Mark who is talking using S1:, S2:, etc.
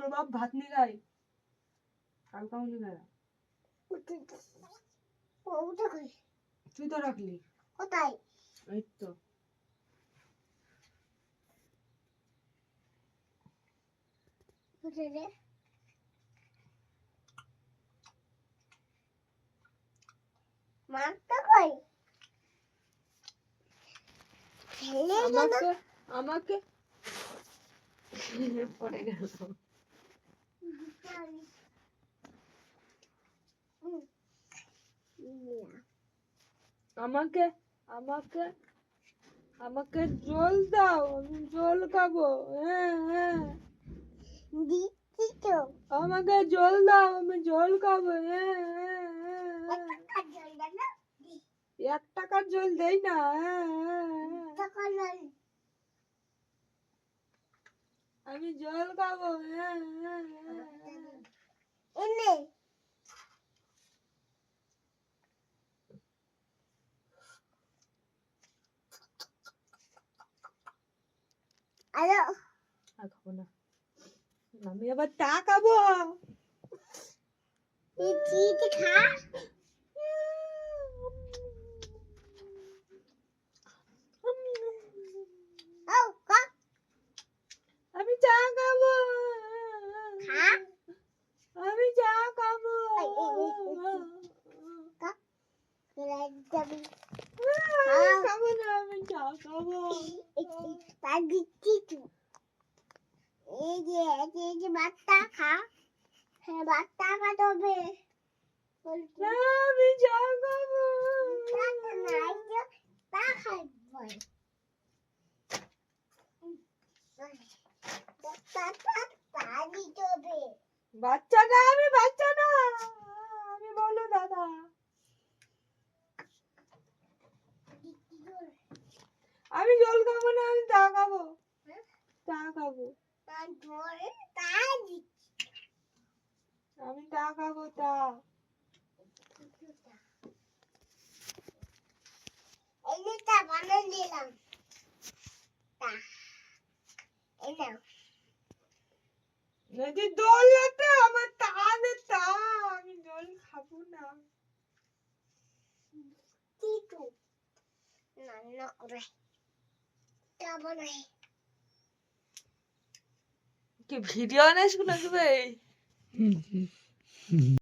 S1: তোর বাপ ভাত নিয়ে গায় কালকাও নিয়ে গায় তুই তো রাখলি
S2: কোথায়?
S1: এই তো
S2: কোথায় রে? মাছটা কই? ফেলে গেল।
S1: আমাকে পড়ে গেল আমাকে আমাকে আমাকে জল দাও আমি জল খাবো হ্যাঁ হ্যাঁ
S2: দিচ্ছি তো।
S1: আমাকে জল দাও আমি জল খাবো হ্যাঁ হ্যাঁ হ্যাঁ হ্যাঁ। 1 টাকার জল দেই না হ্যাঁ হ্যাঁ হ্যাঁ। আমি জল খাবো হ্যাঁ হ্যাঁ হ্যাঁ।
S2: এনে আলো
S1: আর খাবো না আমি আবার চা খাবো
S2: চিজ খা। ও কা
S1: আমি চা খাবো
S2: খা।
S1: আমি চা খাবো
S2: কা যাবি
S1: খাবো না আমি চা খাবো
S2: তা দিচ্ছি তো। এই যে বাচ্চা খা। হ্যাঁ বাচ্চা খাতে হবে।
S1: না আমি চা খাবো
S2: তা খাইব
S1: বাচ্চা না আমি বাচ্চা না আমি বলো দাদা আমি জল খাবো না আমি চা খাবো চা খাবো আমি চা খাবো চা
S2: দিলাম
S1: যদি দোল লাগে আমার তা দে তা আমি জল খাবো না
S2: রান্না করে খাবো না
S1: কি ভিডিও আনিস নাকি ভাই